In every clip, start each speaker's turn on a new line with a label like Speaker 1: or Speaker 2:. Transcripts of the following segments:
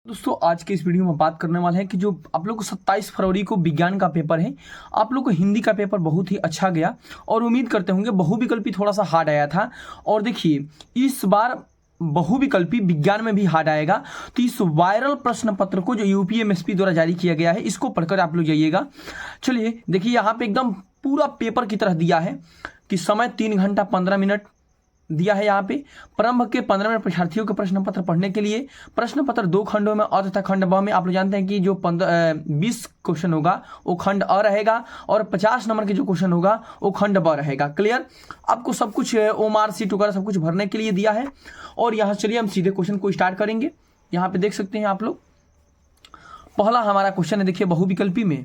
Speaker 1: दोस्तों आज के इस वीडियो में बात करने वाले हैं कि जो आप लोग को 27 फरवरी को विज्ञान का पेपर है। आप लोग को हिंदी का पेपर बहुत ही अच्छा गया और उम्मीद करते होंगे बहुविकल्पी थोड़ा सा हार्ड आया था। और देखिए इस बार बहुविकल्पी विज्ञान में भी हार्ड आएगा। तो इस वायरल प्रश्न पत्र को जो यूपीएमएसपी द्वारा जारी किया गया है इसको पढ़कर आप लोग जाइएगा। चलिए देखिए यहाँ पे एकदम पूरा पेपर की तरह दिया है कि समय 3 घंटा 15 मिनट दिया है। यहाँ पे प्रारंभ के 15 मिनट परीक्षार्थियों के प्रश्न पत्र पढ़ने के लिए। प्रश्न पत्र 2 खंडों में अ तथा खंड ब में आप लोग जानते हैं कि जो 20 क्वेश्चन होगा वो खंड अ रहेगा और 50 नंबर के जो क्वेश्चन होगा वो खंड ब रहेगा। क्लियर, आपको सब कुछ ओमार सीट वगैरह सब कुछ भरने के लिए दिया है। और यहाँ चलिए हम सीधे क्वेश्चन को स्टार्ट करेंगे। यहाँ पे देख सकते हैं आप लोग, पहला हमारा क्वेश्चन है। देखिए बहुविकल्पी में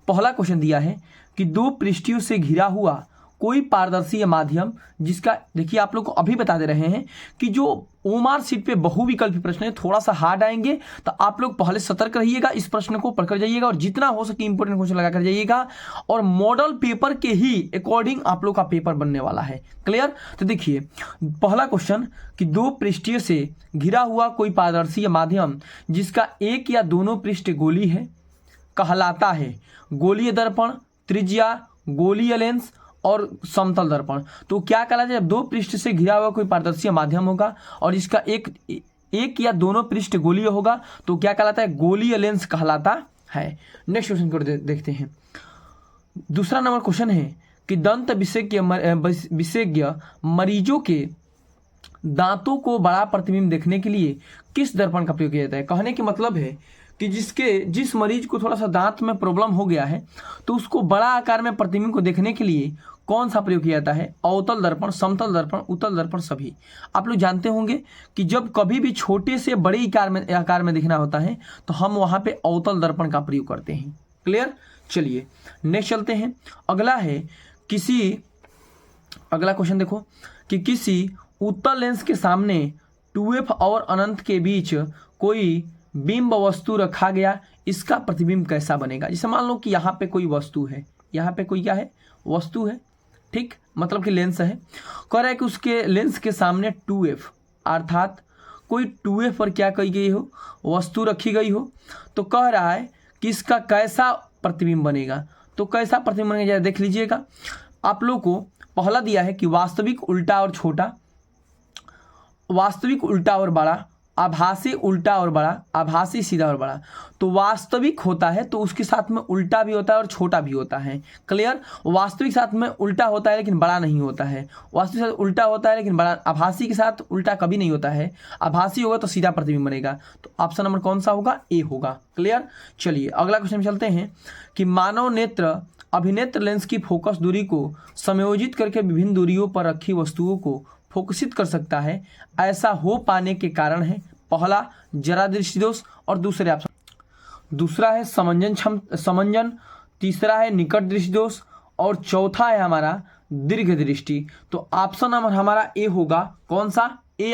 Speaker 1: पहला क्वेश्चन दिया है कि 2 पृष्ठों से घिरा हुआ कोई पारदर्शी माध्यम जिसका, देखिए आप लोग को अभी बता दे रहे हैं कि जो ओमार सीट पे बहुविकल्पी प्रश्न है थोड़ा सा हार्ड आएंगे, तो आप लोग पहले सतर्क रहिएगा, इस प्रश्न को पढ़कर जाइएगा और जितना हो सके इंपोर्टेंट क्वेश्चन लगा कर जाइएगा। और मॉडल पेपर के ही अकॉर्डिंग आप लोग का पेपर बनने वाला है। क्लियर, तो देखिए पहला क्वेश्चन कि 2 पृष्ठों से घिरा हुआ कोई पारदर्शी माध्यम जिसका एक या दोनों पृष्ठ गोली है कहलाता है गोलीय दर्पण, त्रिज्या, गोलीय लेंस और समतल दर्पण। तो क्या कहलाता है, जब 2 पृष्ठ से घिरा हुआ कोई पारदर्शी माध्यम होगा और इसका एक या दोनों पृष्ठ गोलीय होगा तो क्या कहलाता है, गोलीय लेंस कहलाता है। नेक्स्ट क्वेश्चन को देखते हैं। दूसरा नंबर क्वेश्चन है कि दंत विशेषज्ञ मरीजों के दांतों को बड़ा प्रतिबिंब देखने के लिए किस दर्पण का प्रयोग किया जाता है। कहने का मतलब है कि जिस मरीज को थोड़ा सा दांत में प्रॉब्लम हो गया है तो उसको बड़ा आकार में प्रतिबिंब को देखने के लिए कौन सा प्रयोग किया जाता है, अवतल दर्पण, समतल दर्पण, उत्तल दर्पण। सभी आप लोग जानते होंगे कि जब कभी भी छोटे से बड़े आकार में दिखना होता है तो हम वहां पे अवतल दर्पण का प्रयोग करते हैं। क्लियर, चलिए नेक्स्ट चलते हैं। अगला क्वेश्चन देखो कि किसी उत्तल लेंस के सामने 2f और अनंत के बीच कोई बिंब वस्तु रखा गया, इसका प्रतिबिंब कैसा बनेगा। जैसे मान लो कि यहाँ पे कोई वस्तु है, यहाँ पे कोई क्या है, वस्तु है, ठीक, मतलब कि लेंस है। कह रहा है कि उसके लेंस के सामने 2f अर्थात कोई 2f पर क्या कही गई हो, वस्तु रखी गई हो। तो कह रहा है कि इसका कैसा प्रतिबिंब बनेगा। तो कैसा प्रतिबिंब बनेगा देख लीजिएगा। आप लोग को पहला दिया है कि वास्तविक उल्टा और छोटा, वास्तविक उल्टा और बड़ा, आभासी उल्टा और बड़ा, आभासी सीधा और बड़ा। तो वास्तविक होता है तो उसके साथ में उल्टा भी होता है और छोटा भी होता है। क्लियर, वास्तविक साथ में उल्टा होता है लेकिन बड़ा नहीं होता है, वास्तविक साथ उल्टा होता है लेकिन बड़ा। आभासी के साथ उल्टा कभी नहीं होता है, आभासी होगा तो सीधा प्रतिबिंब बनेगा। तो ऑप्शन नंबर कौन सा होगा, ए होगा। क्लियर, चलिए अगला क्वेश्चन में चलते हैं कि मानव नेत्र अभिनेत्र लेंस की फोकस दूरी को समायोजित करके विभिन्न दूरियों पर रखी वस्तुओं को फोकसित कर सकता है। ऐसा हो पाने के कारण है पहला जरा दृष्टि दोष और दूसरा है समंजन, तीसरा है निकट दृष्टि दोष और चौथा है हमारा दीर्घ दृष्टि। तो ऑप्शन नंबर हमारा ए होगा, कौन सा, ए।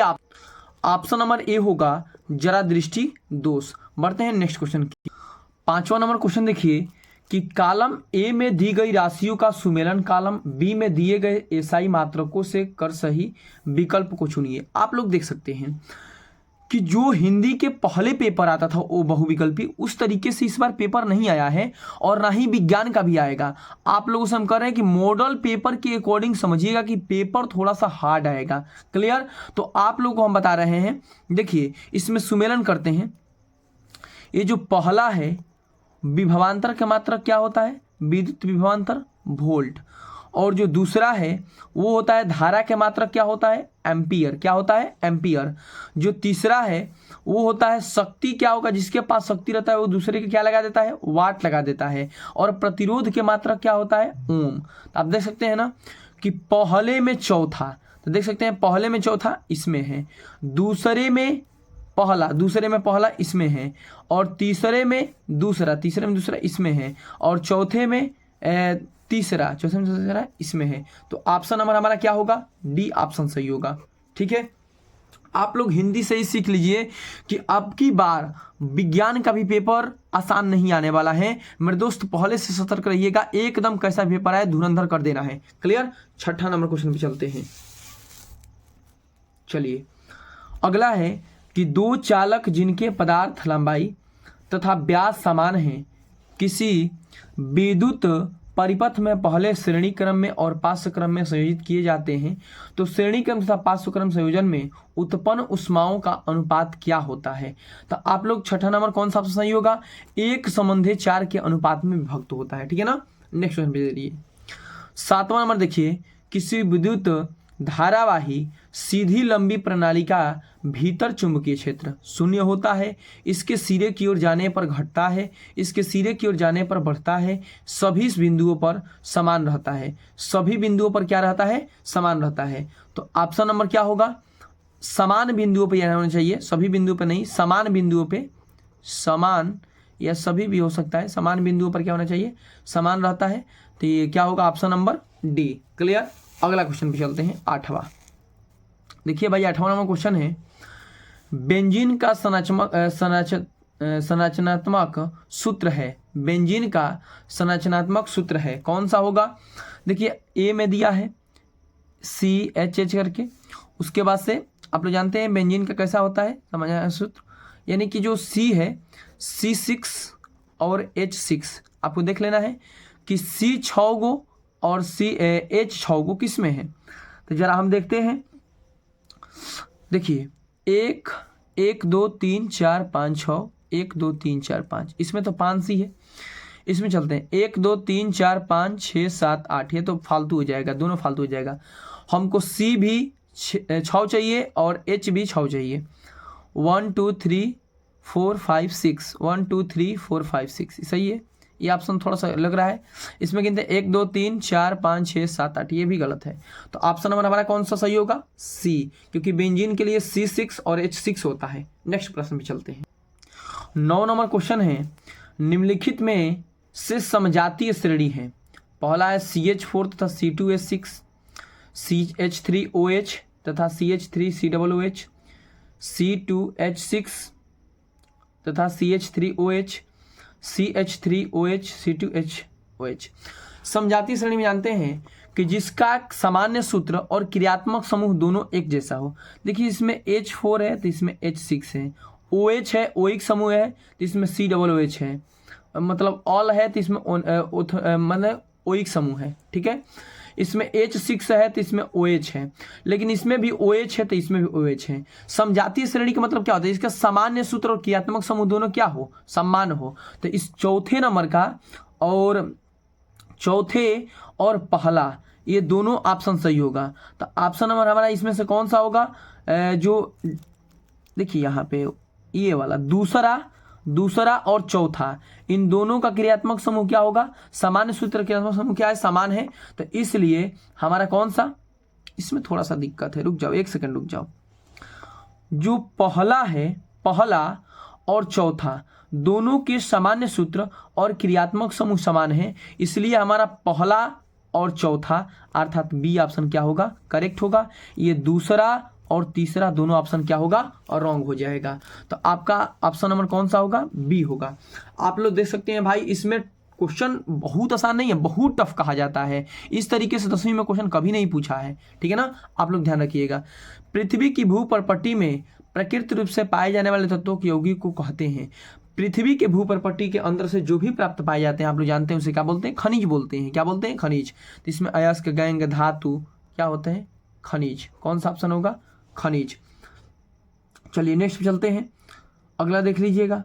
Speaker 1: ऑप्शन नंबर ए होगा जरा दृष्टि दोष। बढ़ते हैं नेक्स्ट क्वेश्चन की। 5वां नंबर क्वेश्चन देखिए कि कॉलम ए में दी गई राशियों का सुमेलन कॉलम बी में दिए गए एसआई मात्रकों से कर सही विकल्प को चुनिए। आप लोग देख सकते हैं कि जो हिंदी के पहले पेपर आता था वो बहुविकल्पी, उस तरीके से इस बार पेपर नहीं आया है और ना ही विज्ञान का भी आएगा। आप लोगों से हम कह रहे हैं कि मॉडल पेपर के अकॉर्डिंग समझिएगा कि पेपर थोड़ा सा हार्ड आएगा। क्लियर, तो आप लोगों को हम बता रहे हैं, देखिए इसमें सुमेलन करते हैं। ये जो पहला है विभवांतर के मात्रक क्या होता है, विद्युत विभवांतर, वोल्ट। और जो दूसरा है वो होता है धारा के मात्रक क्या होता है, एम्पियर। क्या होता है, एम्पियर। जो तीसरा है वो होता है शक्ति, क्या होगा, जिसके पास शक्ति रहता है वो दूसरे के क्या लगा देता है, वाट लगा देता है। और प्रतिरोध के मात्रक क्या होता है, ओम। तो आप देख सकते हैं ना कि पहले में चौथा, तो देख सकते हैं पहले में चौथा इसमें है, दूसरे में पहला इसमें है और तीसरे में दूसरा इसमें है और चौथे में तीसरा इसमें है। तो ऑप्शन नंबर हमारा क्या होगा, डी ऑप्शन सही होगा। ठीक है, आप लोग हिंदी से ही सीख लीजिए कि अब की बार विज्ञान का भी पेपर आसान नहीं आने वाला है। मेरे दोस्त पहले से सतर्क रहिएगा, एकदम कैसा पेपर आए धुरंधर कर देना है। क्लियर, 6ठा नंबर क्वेश्चन पे चलते हैं। चलिए अगला है कि कि दो चालक जिनके पदार्थ लंबाई तथा व्यास समान हैं किसी विद्युत परिपथ में पहले श्रेणी क्रम में और पार्श्व क्रम में संयोजित किए जाते हैं तो श्रेणी क्रम तथा पार्श्व क्रम संयोजन में उत्पन्न ऊष्माओं का अनुपात क्या होता है। तो आप लोग छठा नंबर कौन सा ऑप्शन सही होगा, 1:4 के अनुपात में विभक्त होता है, ठीक है ना। नेक्स्ट क्वेश्चन पे चलिए। 7वां नंबर देखिए, किसी विद्युत धारावाही सीधी लंबी प्रणाली का भीतर चुंबकीय क्षेत्र शून्य होता है, इसके सिरे की ओर जाने पर घटता है, इसके सिरे की ओर जाने पर बढ़ता है, सभी बिंदुओं पर समान रहता है। सभी बिंदुओं पर क्या रहता है, समान रहता है। तो ऑप्शन नंबर क्या होगा, समान बिंदुओं पर यह होना चाहिए, सभी बिंदुओं पर नहीं, समान बिंदुओं पे, समान या सभी भी हो सकता है, समान बिंदुओं पर क्या होना चाहिए, समान रहता है। तो ये क्या होगा, ऑप्शन नंबर डी। क्लियर। अगला क्वेश्चन पे चलते हैं, 8वां। देखिए भाई 8वां नंबर क्वेश्चन है, बेंजीन का संरचनात्मक सूत्र है, बेंजीन का संरचनात्मक सूत्र है, कौन सा होगा। देखिए ए में दिया है CHH करके, उसके बाद से आप लोग जानते हैं बेंजीन का कैसा होता है समझना सूत्र, यानी कि जो C है C6 और H6 आपको देख लेना है कि C 6 गो और H 6 गो किस में है। तो जरा हम देखते हैं, देखिए 1 1 2 3 4 5 6, 1 2 3 4 5, इसमें तो 5 C है। इसमें चलते हैं 1 2 3 4 5 6 7 8, ये तो फालतू हो जाएगा, दोनों फालतू हो जाएगा। हमको C भी 6 चाहिए और H भी 6 चाहिए। 1 2 3 4 5 6, 1 2 3 4 5 6 सही है। ये ऑप्शन थोड़ा सा लग रहा है, इसमें गिनते 1 2 3 4 5 6 7 8, ये भी गलत है। तो ऑप्शन नंबर हमारा कौन सा सही होगा, C, क्योंकि बेंजीन के लिए C6 और H6 होता है। नेक्स्ट प्रश्न पे चलते हैं। 9 नंबर क्वेश्चन है, निम्नलिखित में से समजातीय श्रेणी है। पहला है CH4 तथा C2H6, CH3OH तथा CH3COOH, C2H6 तथा CH3OH, CH3OH, C2H OH। समजातीय श्रेणी में जानते हैं कि जिसका सामान्य सूत्र और क्रियात्मक समूह दोनों एक जैसा हो। देखिए इसमें H4 है तो इसमें H6 है, OH है OH समूह है तो इसमें COOH है, मतलब ऑल है तो इसमें मतलब OH समूह है, ठीक है। इसमें H6 है तो इसमें OH है, लेकिन इसमें भी OH है तो इसमें भी OH है। समजातीय श्रेणी का मतलब क्या होता है, इसका सामान्य सूत्र और क्रियात्मक समूह दोनों क्या हो, समान हो। तो इस चौथे नंबर का और चौथे और पहला ये दोनों ऑप्शन सही होगा। तो ऑप्शन नंबर हमारा इसमें से कौन सा होगा, जो देखिए यहाँ पे ये वाला दूसरा और चौथा, इन दोनों का क्रियात्मक समूह क्या होगा, सामान्य सूत्र क्रियात्मक समूह क्या है, समान है। तो इसलिए हमारा कौन सा, इसमें थोड़ा सा दिक्कत है, रुक जाओ 1 सेकंड रुक जाओ। जो पहला है, पहला और चौथा दोनों के सामान्य सूत्र और क्रियात्मक समूह समान है, इसलिए हमारा पहला और चौथा अर्थात बी ऑप्शन क्या होगा, करेक्ट होगा। ये दूसरा और तीसरा दोनों ऑप्शन क्या होगा, और रॉन्ग हो जाएगा। तो आपका ऑप्शन नंबर कौन सा होगा, बी होगा। आप लोग देख सकते हैं भाई इसमें क्वेश्चन बहुत आसान नहीं है, बहुत टफ कहा जाता है। इस तरीके से 10वीं में क्वेश्चन कभी नहीं पूछा है, ठीक है ना, आप लोग ध्यान रखिएगा। पृथ्वी की भूपरपट्टी में प्रकृति रूप से पाए जाने वाले तत्वों की यौगिक को कहते हैं। पृथ्वी के भूपरपट्टी के अंदर से जो भी प्राप्त पाए जाते हैं आप लोग जानते हैं उसे क्या बोलते हैं, खनिज बोलते हैं। क्या बोलते हैं, खनिज। तो इसमें अयस्क, गैंग, धातु क्या होते हैं, खनिज। कौन सा ऑप्शन होगा, खनिज। चलिए नेक्स्ट चलते हैं, अगला देख लीजिएगा।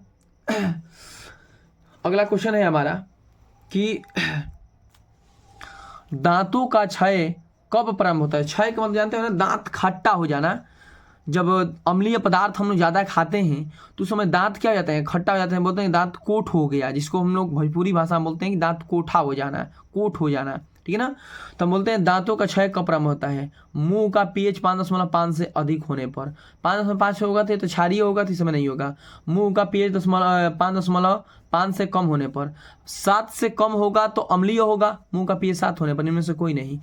Speaker 1: अगला क्वेश्चन है हमारा कि दांतों का क्षय कब प्रारंभ होता है। क्षय का मतलब जानते हो ना, दांत खट्टा हो जाना। जब अम्लीय पदार्थ हम लोग ज़्यादा खाते हैं तो उस समय दांत क्या हो जाता है, खट्टा हो जाता है, बोलते हैं दांत कोठ हो गया, जिसको हम लोग भोजपुरी भाषा में बोलते हैं कि दांत कोठा हो जाना, कोठ हो जाना, ठीक है ना। तो हम बोलते हैं दांतों का क्षय कब प्रारंभ होता है, मुंह का pH 5.5 से अधिक होने पर। 5.5 होगा तो क्षारीय होगा तो इस समय नहीं होगा। मुंह का pH 5.5 से कम होने पर। 7 से कम होगा तो अम्लीय होगा, मुंह का pH 7 होने पर, इनमें से कोई नहीं।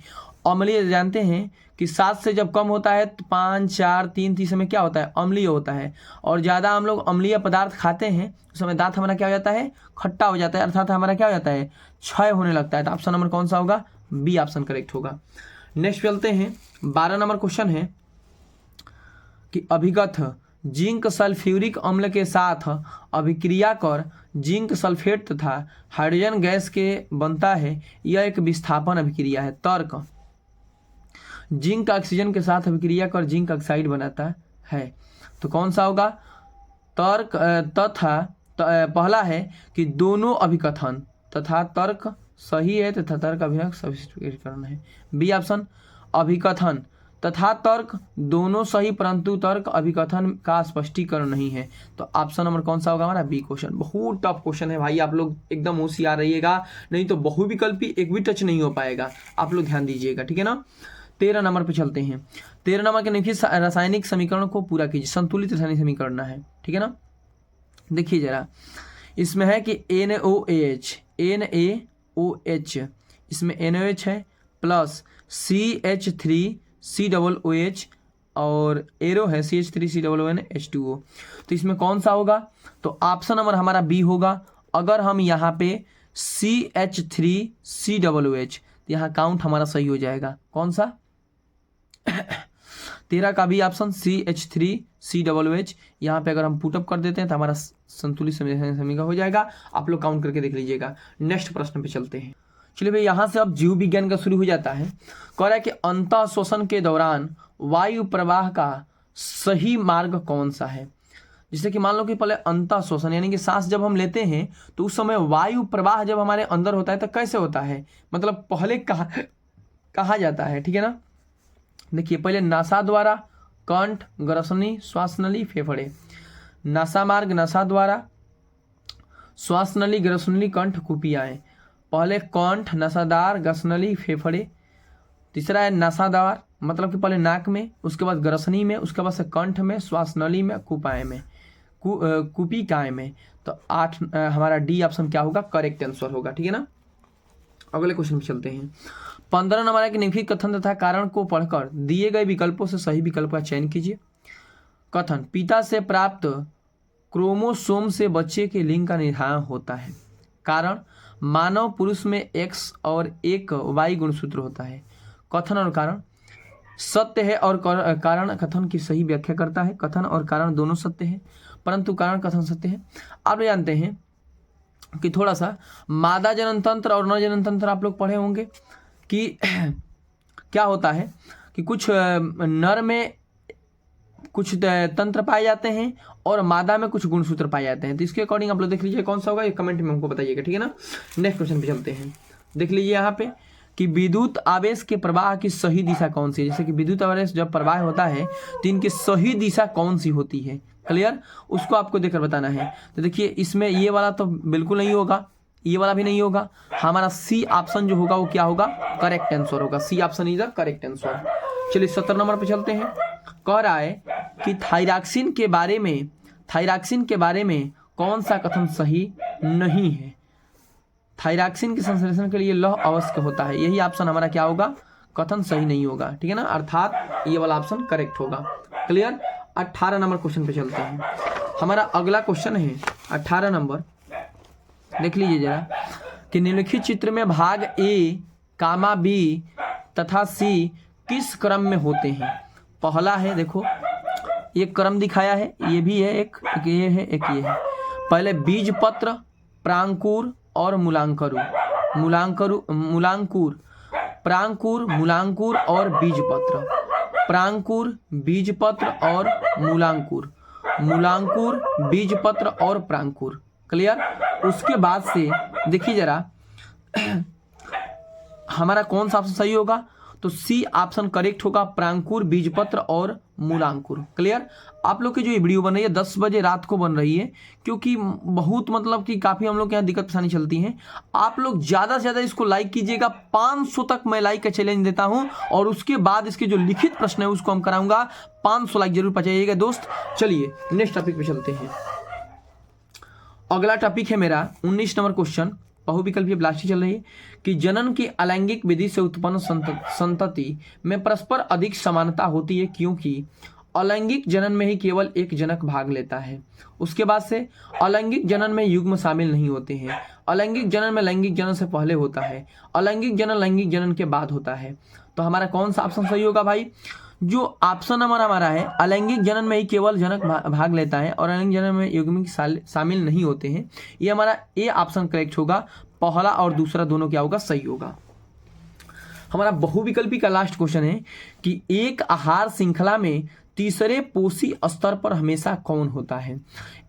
Speaker 1: अम्लीय जानते हैं कि 7 से जब कम होता है तो 5 4 3 तीस में क्या होता है, अम्लीय होता है। और ज़्यादा हम लोग अम्लीय पदार्थ खाते हैं उस समय दांत हमारा क्या हो जाता है, खट्टा हो जाता है, अर्थात हमारा क्या हो जाता है, क्षय होने लगता है। तो ऑप्शन नंबर कौन सा होगा, बी ऑप्शन करेक्ट होगा। नेक्स्ट चलते हैं, 12 नंबर क्वेश्चन है कि अभिगत जिंक सल्फ्यूरिक अम्ल के साथ अभिक्रिया कर जिंक सल्फेट तथा हाइड्रोजन गैस के बनता है, यह एक विस्थापन अभिक्रिया है। तर्क, जिंक ऑक्सीजन के साथ अभिक्रिया कर जिंक ऑक्साइड बनाता है। तो कौन सा होगा? तर्क तथा पहला है कि दोनों अभिकथन तथा तर्क सही है तथा तर्क अभिनय स्पष्टीकरण है। बी ऑप्शन, अभिकथन तथा तर्क दोनों सही परंतु तर्क अभिकथन का स्पष्टीकरण नहीं है। तो ऑप्शन नंबर कौन सा होगा हमारा? B question. बहुत टफ क्वेश्चन है भाई, आप लोग एकदम होशियार रहिएगा, नहीं तो बहुविकल्पी एक भी टच नहीं हो पाएगा। आप लोग ध्यान दीजिएगा, ठीक है ना। 13 नंबर पे चलते हैं। 13 नंबर के निम्नलिखित रासायनिक समीकरण को पूरा कीजिए। संतुलित रासायनिक समीकरण है, ठीक है ना। देखिए जरा, इसमें है कि NaOH, इसमें NaOH है प्लस CH3COOH और एरो है CH3COONH2O। तो इसमें कौन सा होगा? तो ऑप्शन नंबर हमारा बी होगा। अगर हम यहाँ पे CH3COOH, तो यहाँ काउंट हमारा सही हो जाएगा। कौन सा? 13 का भी ऑप्शन CH3COOH। यहाँ पे अगर हम पुटअप कर देते हैं तो हमारा संतुलित समीकरण हो जाएगा। आप लोग काउंट करके देख लीजिएगा। नेक्स्ट प्रश्न पे चलते हैं। चलिए भाई, यहाँ से अब जीव विज्ञान का शुरू हो जाता है। कह रहा है कि अंतः शोषण के दौरान वायु प्रवाह का सही मार्ग कौन सा है। जैसे कि मान लो कि पहले अंतः शोषण यानी कि सांस जब हम लेते हैं तो उस समय वायु प्रवाह जब हमारे अंदर होता है तो कैसे होता है, मतलब पहले कहा जाता है, ठीक है ना। देखिए, पहले नासा द्वारा, कंठ, ग्रसनी, श्वास नली, फेफड़े। नासा मार्ग, नासा द्वारा, श्वास नली, ग्रसनली, कंठ, कुपियाएं। पहले कंठ, नसादार, ग्रसनली, फेफड़े। तीसरा है नसादार, मतलब कि पहले नाक में, उसके बाद ग्रसनी में, उसके बाद से कंठ में, श्वास नली में, कुपाएं में, कुपिकाएं में। तो 8 हमारा डी ऑप्शन क्या होगा? करेक्ट आंसर होगा, ठीक है ना। अगले क्वेश्चन पे चलते हैं। 15 नंबर है कि निम्नलिखित कथन तथा कारण को पढ़कर दिए गए विकल्पों से सही विकल्प का चयन कीजिए। कथन, पिता से प्राप्त क्रोमोसोम से बच्चे के लिंग का निर्धारण होता है। कारण, मानव पुरुष में X और एक Y गुणसूत्र होता है। कथन और कारण सत्य है और कारण कथन की सही व्याख्या करता है। कथन और कारण दोनों सत्य है परंतु कारण कथन सत्य है। आप लोग जानते हैं कि थोड़ा सा मादा जनन तंत्र और नर जनन तंत्र आप लोग पढ़े होंगे कि क्या होता है कि कुछ नर में कुछ तंत्र पाए जाते हैं और मादा में कुछ गुणसूत्र पाए जाते हैं। तो इसके अकॉर्डिंग आप लोग देख लीजिए कौन सा होगा, ये कमेंट में हमको बताइएगा, ठीक है ना। नेक्स्ट क्वेश्चन पे चलते हैं। देख लीजिए यहाँ पे कि विद्युत आवेश के प्रवाह की सही दिशा कौन सी है। जैसे कि विद्युत आवेश जब प्रवाह होता है तो इनकी सही दिशा कौन सी होती है, क्लियर, उसको आपको देखकर बताना है। तो देखिए, इसमें ये वाला तो बिल्कुल नहीं होगा, ये वाला भी नहीं होगा। हमारा सी ऑप्शन जो होगा वो क्या होगा? करेक्ट आंसर होगा। C option is the correct answer. चलिए 17 नंबर पे चलते हैं। कह रहा है कि थायरॉक्सिन के बारे में कौन सा कथन सही नहीं है। थायरॉक्सिन के संश्लेषण के लिए लौह आवश्यक होता है, यही ऑप्शन हमारा क्या होगा? कथन सही नहीं होगा, ठीक है ना, अर्थात ये वाला ऑप्शन करेक्ट होगा। क्लियर। 18 नंबर क्वेश्चन पे चलते हैं। हमारा अगला क्वेश्चन है 18 नंबर। देख लीजिए जरा कि निम्नलिखित चित्र में भाग A, B तथा C किस क्रम में होते हैं। पहला है, देखो ये क्रम दिखाया है, ये भी है, एक ये है, एक ये है। पहले बीज पत्र, प्रांकुर और मूलांकुर, प्रांकुर, मूलांकुर और बीज पत्र, प्रांकुर, बीज पत्र और मूलांकुर, बीज पत्र और प्रांकुर। क्लियर। उसके बाद से देखिए जरा हमारा कौन सा ऑप्शन सही होगा, तो सी ऑप्शन करेक्ट होगा, प्रांकुर, बीजपत्र और मूलांकुर। क्लियर। आप लोग की जो ये वीडियो बन रही है 10 बजे रात को बन रही है, क्योंकि बहुत मतलब कि काफ़ी हम लोग के यहाँ दिक्कत परेशानी चलती है। आप लोग ज़्यादा से ज़्यादा इसको लाइक कीजिएगा, 500 तक मैं लाइक का चैलेंज देता हूँ, और उसके बाद इसके जो लिखित प्रश्न है उसको हम कराऊंगा। 500 लाइक जरूर पहुँचाइएगा दोस्त। चलिए नेक्स्ट टॉपिक पे चलते हैं। अगला टॉपिक है मेरा 19 नंबर क्वेश्चन, बहुविकल्पीय ब्लास्टी चल रही है कि जनन की अलैंगिक विधि से उत्पन्न संतति में परस्पर अधिक समानता होती है, क्योंकि अलैंगिक जनन में ही केवल एक जनक भाग लेता है। उसके बाद से अलैंगिक जनन में युग्म शामिल नहीं होते हैं। अलैंगिक जनन में लैंगिक जनन से पहले होता है, अलैंगिक जनन लैंगिक जनन के बाद होता है। तो हमारा कौन सा ऑप्शन सही होगा भाई? जो ऑप्शन नंबर हमारा है, अलैंगिक जनन में ही केवल जनक भाग लेता है और अलैंगिक जनन में युग्मिक शामिल नहीं होते हैं, ये हमारा ए ऑप्शन करेक्ट होगा। पहला और दूसरा दोनों क्या होगा, सही होगा। हमारा बहुविकल्पी का लास्ट क्वेश्चन है कि एक आहार श्रृंखला में तीसरे पोषी स्तर पर हमेशा कौन होता है।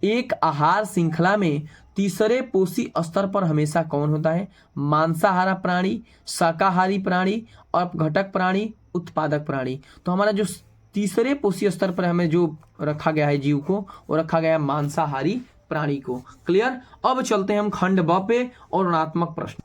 Speaker 1: एक आहार श्रृंखला में तीसरे पोषी स्तर पर हमेशा कौन होता है। मांसाहारी प्राणी, शाकाहारी प्राणी, अपघटक प्राणी, उत्पादक प्राणी। तो हमारा जो तीसरे पोषी स्तर पर हमें जो रखा गया है जीव को, वो रखा गया है मांसाहारी प्राणी को। क्लियर। अब चलते हैं हम खंड ब पे और ऋणात्मक प्रश्न।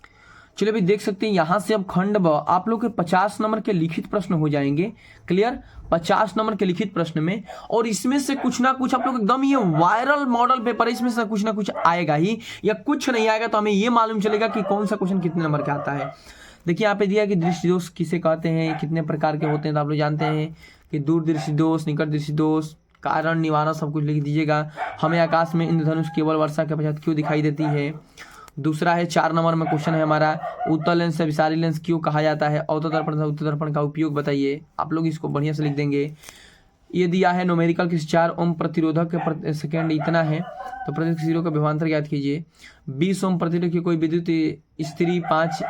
Speaker 1: चलिए अभी देख सकते हैं यहाँ से अब खंड ब आप लोग के 50 नंबर के लिखित प्रश्न हो जाएंगे। क्लियर। 50 नंबर के लिखित प्रश्न में, और इसमें से कुछ ना कुछ आप लोग एकदम ये वायरल मॉडल पेपर है, इसमें से कुछ ना कुछ आएगा ही, या कुछ नहीं आएगा तो हमें ये मालूम चलेगा कि कौन सा क्वेश्चन कितने नंबर का आता है। देखिए यहाँ पे दिया कि दृष्टि दोष किसे कहते हैं, कितने प्रकार के होते हैं, तो आप लोग जानते हैं कि दूर दृष्टि दोष, निकट दृष्टि दोष, कारण, निवारण सब कुछ लिख दीजिएगा। हमें आकाश में इंद्रधनुष केवल वर्षा के पश्चात क्यों दिखाई देती है। दूसरा है 4 नंबर में क्वेश्चन है हमारा, उत्तल लेंस से विषारी लेंस क्यों कहा जाता है। अवतल दर्पण से उत्तल दर्पण का उपयोग बताइए। आप लोग इसको बढ़िया से लिख देंगे। ये दिया है न्यूमेरिकल किस 4 ओम प्रतिरोधक के सेकेंड इतना है, तो प्रत्येक जीरो का विभवांतर ज्ञात कीजिए। 20 ओम प्रतिरोधक की कोई विद्युत स्त्री 5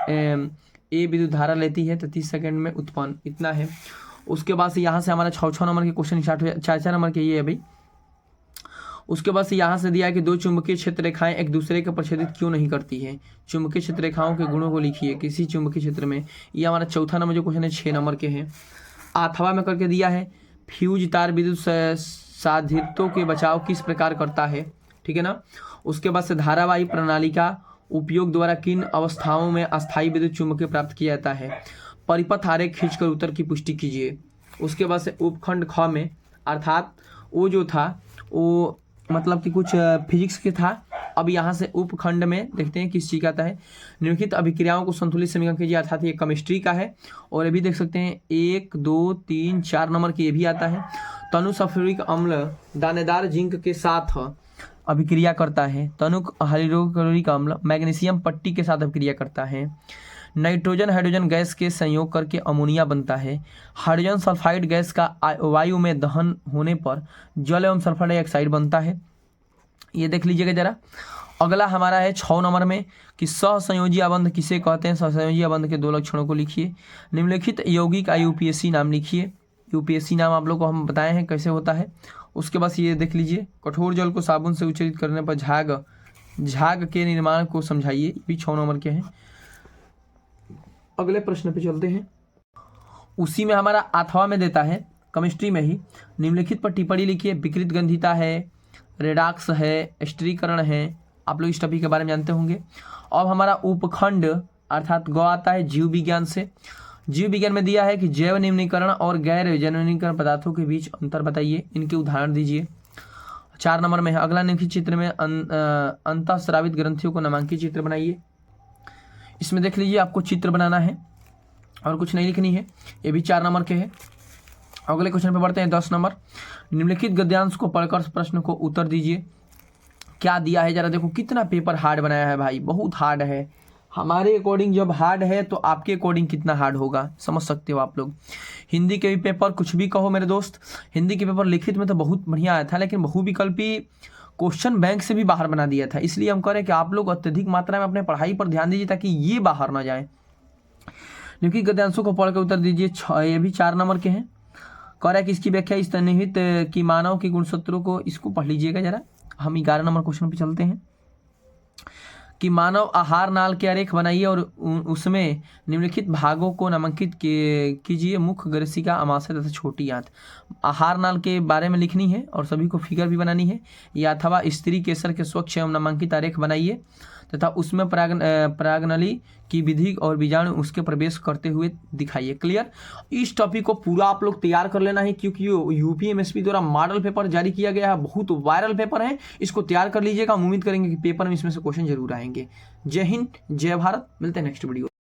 Speaker 1: ए विद्युत धारा लेती है तो 30 सेकेंड में उत्पन्न, इतना है। उसके बाद से यहाँ से हमारा 6 नंबर के क्वेश्चन स्टार्ट हो, 4 नंबर के ये है भाई। उसके बाद से यहाँ से दिया है कि दो चुंबकीय क्षेत्र रेखाएं एक दूसरे के प्रच्छेदित क्यों नहीं करती है। चुंबकीय क्षेत्र रेखाओं के गुणों को लिखिए किसी चुंबकीय क्षेत्र में। ये हमारा 4 नंबर जो क्वेश्चन है 6 नंबर के हैं। अथवा में करके दिया है फ्यूज तार विद्युत साधित्वों के बचाव किस प्रकार करता है, ठीक है ना। उसके बाद से धारावाही प्रणाली का उपयोग द्वारा किन अवस्थाओं में अस्थायी विद्युत चुंबकीय प्राप्त किया जाता है। परिपथ आरेख खींचकर उत्तर की पुष्टि कीजिए। उसके बाद से उपखंड ख में, अर्थात वो जो था वो मतलब कि कुछ फिजिक्स के था। अब यहाँ से उपखंड में देखते हैं किस चीज़ का आता है। निम्नलिखित अभिक्रियाओं को संतुलित समीकरण कीजिए, अर्थात ये केमिस्ट्री का है। और ये भी देख सकते हैं 1 2 3 4 नंबर की ये भी आता है। तनु सल्फ्यूरिक अम्ल दानेदार जिंक के साथ अभिक्रिया करता है। तनु हाइड्रोक्लोरिक अम्ल मैग्नीशियम पट्टी के साथ अभिक्रिया करता है। नाइट्रोजन हाइड्रोजन गैस के संयोग करके अमोनिया बनता है। हाइड्रोजन सल्फाइड गैस का वायु में दहन होने पर जल एवं सल्फर डाइऑक्साइड बनता है। ये देख लीजिएगा जरा। अगला हमारा है 6 नंबर में कि सहसंयोजी अबंध किसे कहते हैं। सहसंयोजी अबंध के 2 लक्षणों को लिखिए। निम्नलिखित यौगिक यूपीएससी नाम लिखिए। यूपीएससी नाम आप लोग को हम बताए हैं कैसे होता है। उसके बाद ये देख लीजिए, कठोर जल को साबुन से उच्चरित करने पर झाग के निर्माण को समझाइए। ये भी 6 नंबर के हैं। अगले प्रश्न पे चलते हैं। उसी में हमारा अथवा में देता है केमिस्ट्री में ही। निम्नलिखित पर टिप्पणी लिखिए। विकृत गंधिता है, रेडॉक्स है, स्टीरीकरण है। आप लोग इस टॉपिक के बारे में जानते होंगे। अब हमारा उपखंड अर्थात ग आता है जीव विज्ञान से। जीव विज्ञान में दिया है कि जैव निम्नीकरण और गैर जैव निम्नीकरण पदार्थों के बीच अंतर बताइए, इनके उदाहरण दीजिए। 4 नंबर में है। अगला निम्नलिखित चित्र में अंतःस्रावित ग्रंथियों को नामांकित चित्र बनाइए। इसमें देख लीजिए आपको चित्र बनाना है और कुछ नहीं लिखनी है। ये भी 4 नंबर के हैं। अगले क्वेश्चन पे बढ़ते हैं 10 नंबर। निम्नलिखित गद्यांश को पढ़कर प्रश्न को उत्तर दीजिए। क्या दिया है जरा देखो, कितना पेपर हार्ड बनाया है भाई, बहुत हार्ड है। हमारे अकॉर्डिंग जब हार्ड है तो आपके अकॉर्डिंग कितना हार्ड होगा समझ सकते हो आप लोग। हिंदी के भी पेपर कुछ भी कहो मेरे दोस्त, हिंदी के पेपर लिखित में तो बहुत बढ़िया आया था, लेकिन बहुविकल्पी क्वेश्चन बैंक से भी बाहर बना दिया था। इसलिए हम करें कि आप लोग अत्यधिक मात्रा में अपने पढ़ाई पर ध्यान दीजिए ताकि ये बाहर ना जाए। निम्नलिखित गद्यांशों को पढ़कर उत्तर दीजिए। ये भी 4 नंबर के हैं। कह रहा है कि इसकी व्याख्या इस निहित की मानव की गुणसूत्रों को, इसको पढ़ लीजिएगा जरा। हम 11 नंबर क्वेश्चन पे चलते हैं कि मानव आहार नाल के आरेख बनाइए और उसमें निम्नलिखित भागों को नामांकित कीजिए। मुख्य ग्रसिका, आमाशय तथा छोटी आंत। आहार नाल के बारे में लिखनी है और सभी को फिगर भी बनानी है। या अथवा स्त्री केसर के स्वच्छ एवं नामांकित आरेख बनाइए तथा उसमें परागनली की विधि और बीजाणु उसके प्रवेश करते हुए दिखाइए। क्लियर। इस टॉपिक को पूरा आप लोग तैयार कर लेना है क्योंकि यूपीएमएसपी द्वारा मॉडल पेपर जारी किया गया है, बहुत वायरल पेपर है। इसको तैयार कर लीजिएगा। हम उम्मीद करेंगे कि पेपर में इसमें से क्वेश्चन जरूर आएंगे। जय हिंद, जय भारत। मिलते हैं नेक्स्ट वीडियो।